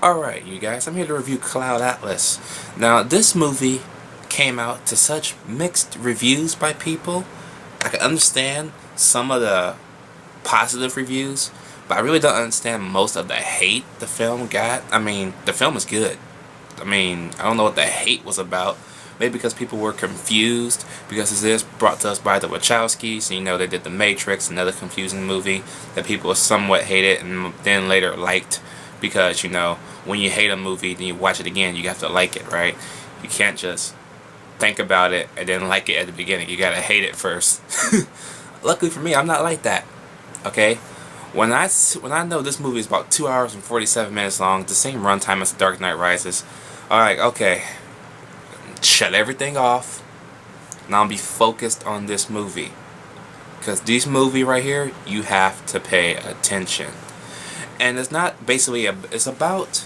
Alright, you guys, I'm here to review Cloud Atlas. Now, this movie came out to such mixed reviews by people. I can understand some of the positive reviews, but I really don't understand most of the hate the film got. I mean, the film is good. I mean, I don't know what the hate was about. Maybe because people were confused, because this is brought to us by the Wachowskis. You know, they did The Matrix, another confusing movie that people somewhat hated and then later liked. Because, you know, when you hate a movie, then you watch it again, you have to like it, right? You can't just think about it and then like it at the beginning. You gotta hate it first. Luckily for me, I'm not like that. Okay? When I know this movie is about 2 hours and 47 minutes long, the same runtime as The Dark Knight Rises, alright, okay. Shut everything off. And I'll be focused on this movie. Because this movie right here, you have to pay attention. And it's not basically it's about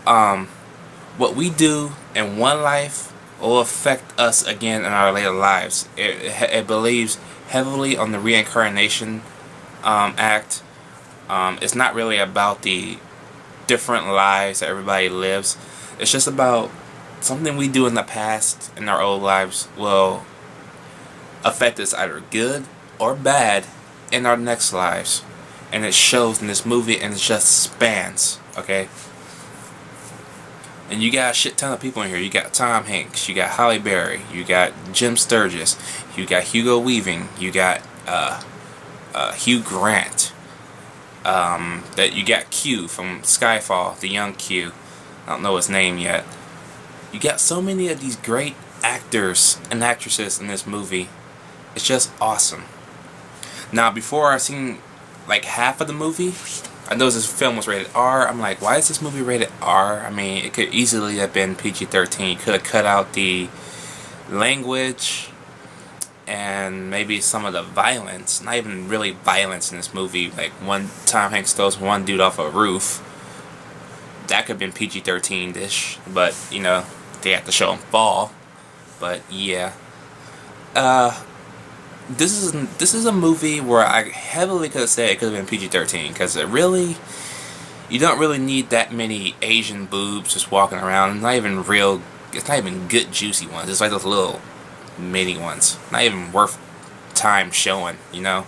what we do in one life will affect us again in our later lives. It believes heavily on the reincarnation act. It's not really about the different lives that everybody lives. It's just about something we do in the past in our old lives will affect us either good or bad in our next lives. And it shows in this movie, and it just spans, okay? And you got a shit ton of people in here. You got Tom Hanks, you got Halle Berry, you got Jim Sturgess, you got Hugo Weaving, you got Hugh Grant, that you got Q from Skyfall, the young Q. I don't know his name yet. You got so many of these great actors and actresses in this movie. It's just awesome. Now, before I seen like half of the movie, I know this film was rated R. I'm like, why is this movie rated R? I mean, it could easily have been PG-13. You could have cut out the language and maybe some of the violence. Not even really violence in this movie. Like, one Tom Hanks throws one dude off a roof. That could have been PG-13-ish, but, you know, they have to show him fall. But, yeah. This is a movie where I heavily could have said it could have been PG-13, because you don't really need that many Asian boobs just walking around. It's not even good juicy ones. It's like those little mini ones. Not even worth time showing, you know?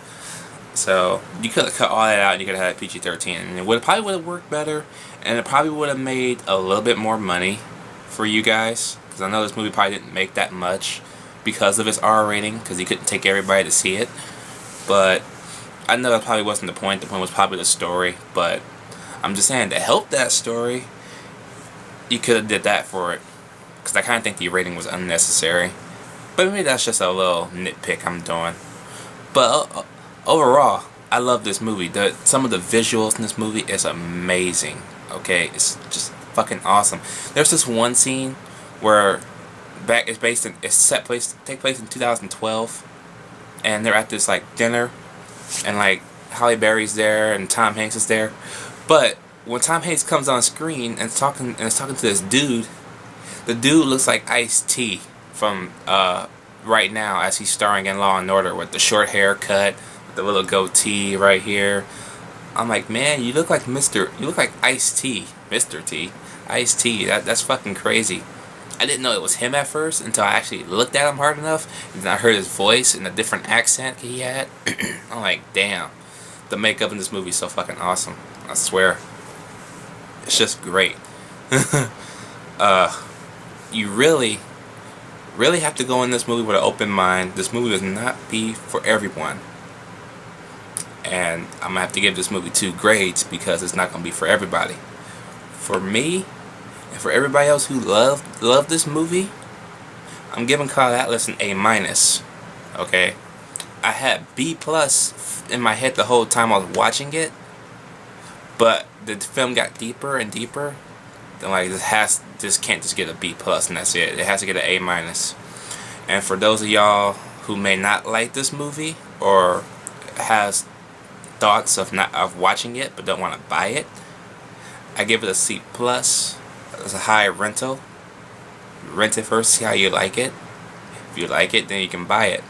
So, you could have cut all that out and you could have had PG-13, and it probably would have worked better, and it probably would have made a little bit more money for you guys, because I know this movie probably didn't make that much because of its R rating, because he couldn't take everybody to see it. But I know that probably wasn't the point. The point was probably the story. But I'm just saying, to help that story, you could have did that for it, because I kind of think the rating was unnecessary. But maybe that's just a little nitpick I'm doing. But overall, I love this movie. Some of the visuals in this movie is amazing. Okay, it's just fucking awesome. There's this one scene where take place in 2012, and they're at this like dinner, and like Halle Berry's there and Tom Hanks is there, but when Tom Hanks comes on screen and is talking to this dude, the dude looks like Ice-T from Right Now, as he's starring in Law and Order, with the short haircut, with the little goatee right here. I'm like, man, you look like Ice-T, Mr. T, Ice-T. That's fucking crazy. I didn't know it was him at first until I actually looked at him hard enough, and then I heard his voice and the different accent he had. I'm like, damn, the makeup in this movie is so fucking awesome. I swear, it's just great. You really have to go in this movie with an open mind. This movie does not be for everyone, and I'm gonna have to give this movie 2 grades because it's not gonna be for everybody. For me, and for everybody else who loved this movie, I'm giving Cloud Atlas an A-. Okay? I had B+ in my head the whole time I was watching it, but the film got deeper and deeper. Then like this can't just get a B+ and that's it. It has to get an A-. And for those of y'all who may not like this movie or has thoughts of watching it but don't want to buy it, I give it a C+. It's a high rental. Rent it first, see how you like it. If you like it, then you can buy it.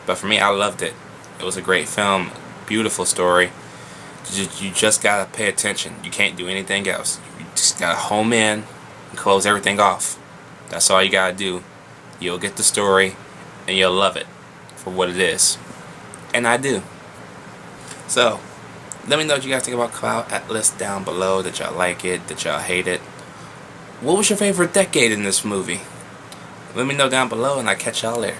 But for me, I loved it. It was a great film, beautiful story. You just gotta pay attention. You can't do anything else. You just gotta home in and close everything off. That's all you gotta do. You'll get the story and you'll love it for what it is. And I do. So, let me know what you guys think about Cloud Atlas down below. That y'all like it, that y'all hate it. What was your favorite decade in this movie? Let me know down below and I'll catch y'all later.